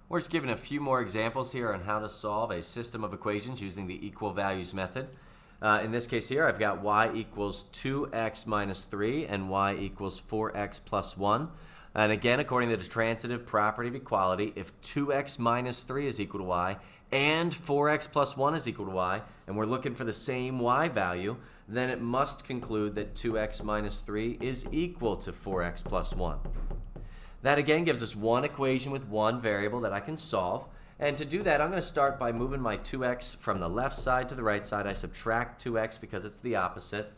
We're just giving a few more examples here on how to solve a system of equations using the equal values method. In this case here, I've got y equals 2x minus 3 and y equals 4x plus 1. And again, according to the transitive property of equality, if 2x minus 3 is equal to y and 4x plus 1 is equal to y, and we're looking for the same y value, then it must conclude that 2x minus 3 is equal to 4x plus 1. That again gives us one equation with one variable that I can solve. And to do that, I'm going to start by moving my 2x from the left side to the right side. I subtract 2x because it's the opposite.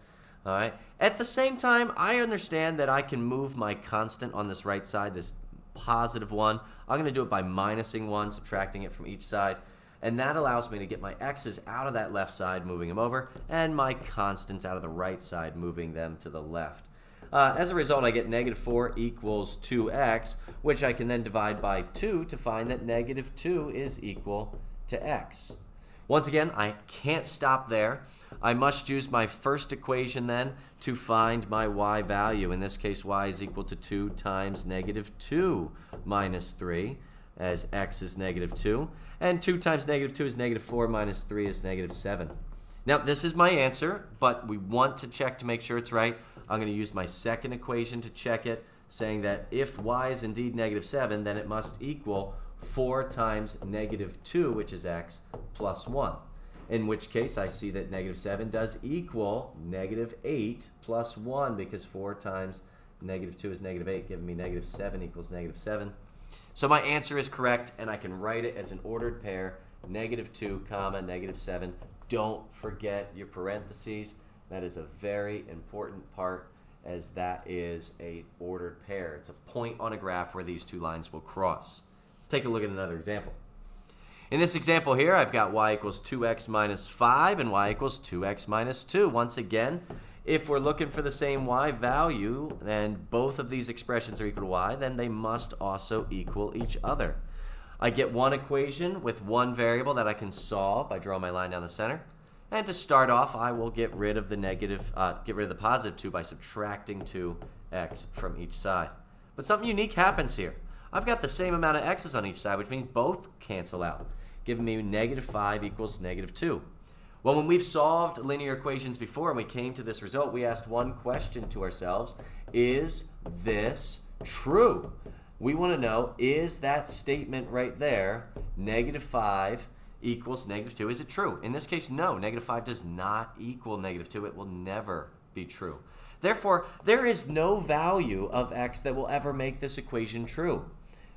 All right. At the same time, I understand that I can move my constant on this right side, this positive one. I'm going to do it by minusing 1, subtracting it from each side. And that allows me to get my x's out of that left side, moving them over, and my constants out of the right side, moving them to the left. As a result, I get negative 4 equals 2x, which I can then divide by 2 to find that negative 2 is equal to x. Once again, I can't stop there. I must use my first equation then to find my y value. In this case, y is equal to 2 times negative 2 minus 3, as x is negative 2. And 2 times negative 2 is negative 4 minus 3 is negative 7. Now, this is my answer, but we want to check to make sure it's right. I'm going to use my second equation to check it, saying that if y is indeed negative 7, then it must equal 4 times negative 2, which is x, plus 1. In which case, I see that negative 7 does equal negative 8 plus 1, because 4 times negative 2 is negative 8, giving me negative 7 equals negative 7. So my answer is correct, and I can write it as an ordered pair, negative 2, comma, negative 7. Don't forget your parentheses. That is a very important part, as that is a ordered pair. It's a point on a graph where these two lines will cross. Let's take a look at another example. In this example here, I've got y equals 2x minus 5 and y equals 2x minus 2. Once again, if we're looking for the same y value and both of these expressions are equal to y, then they must also equal each other. I get one equation with one variable that I can solve by drawing my line down the center. And to start off, I will get rid of the positive 2 by subtracting 2x from each side. But something unique happens here. I've got the same amount of x's on each side, which means both cancel out, giving me negative 5 equals negative 2. Well, when we've solved linear equations before and we came to this result, we asked one question to ourselves: is this true? We want to know, is that statement right there, negative 5 equals negative 2, is it true? In this case, no. Negative 5 does not equal negative 2. It will never be true. Therefore, there is no value of x that will ever make this equation true,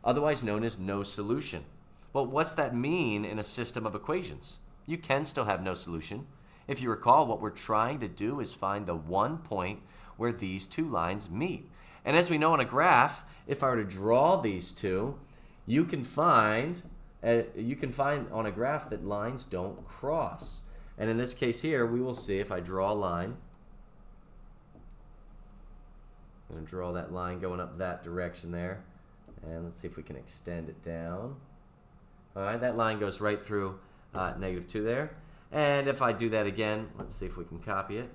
otherwise known as no solution. Well, what's that mean in a system of equations? You can still have no solution. If you recall, what we're trying to do is find the one point where these two lines meet. And as we know on a graph, if I were to draw these two, you can find on a graph that lines don't cross. And in this case here, we will see if I draw a line. I'm going to draw that line going up that direction there. And let's see if we can extend it down. All right, that line goes right through negative 2 there. And if I do that again, let's see if we can copy it.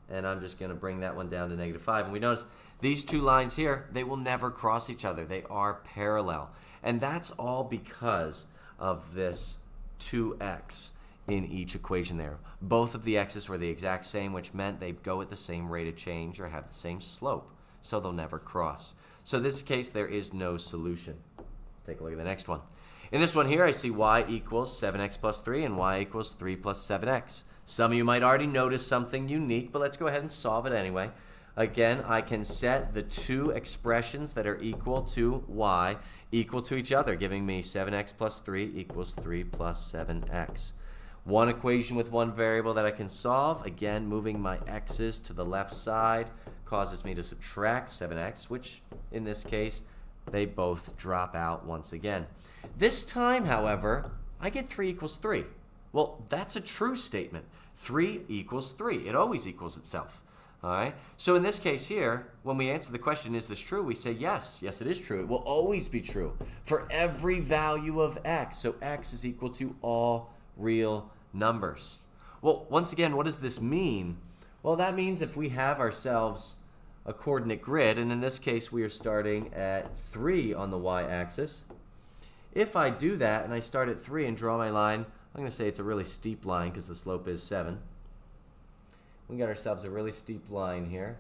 And I'm just going to bring that one down to negative 5. And we notice these two lines here, they will never cross each other. They are parallel. And that's all because of this 2x in each equation there. Both of the x's were the exact same, which meant they go at the same rate of change or have the same slope. So they'll never cross. So in this case, there is no solution. Let's take a look at the next one. In this one here, I see y equals 7x plus 3 and y equals 3 plus 7x. Some of you might already notice something unique, but let's go ahead and solve it anyway. Again, I can set the two expressions that are equal to y equal to each other, giving me 7x plus 3 equals 3 plus 7x. One equation with one variable that I can solve. Again, moving my x's to the left side causes me to subtract 7x, which in this case, they both drop out once again. This time, however, I get 3 equals 3. Well, that's a true statement. 3 equals 3. It always equals itself. All right. So in this case here, when we answer the question, is this true? We say yes. Yes, it is true. It will always be true for every value of x. So x is equal to all real numbers. Well, once again, what does this mean? Well, that means if we have ourselves a coordinate grid, and in this case we are starting at 3 on the y-axis. If I do that and I start at 3 and draw my line, I'm going to say it's a really steep line because the slope is 7. We got ourselves a really steep line here.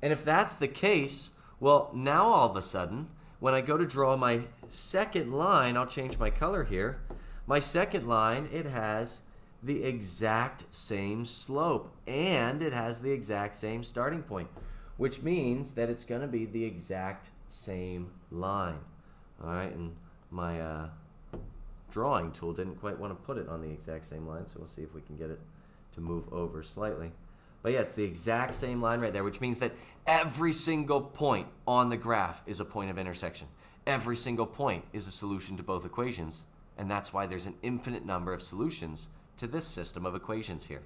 And if that's the case, well, now all of a sudden, when I go to draw my second line, I'll change my color here. My second line, it has the exact same slope and it has the exact same starting point, which means that it's going to be the exact same line. All right, and my drawing tool didn't quite want to put it on the exact same line, so we'll see if we can get it to move over slightly. But yeah, it's the exact same line right there, which means that every single point on the graph is a point of intersection. Every single point is a solution to both equations, and that's why there's an infinite number of solutions to this system of equations here.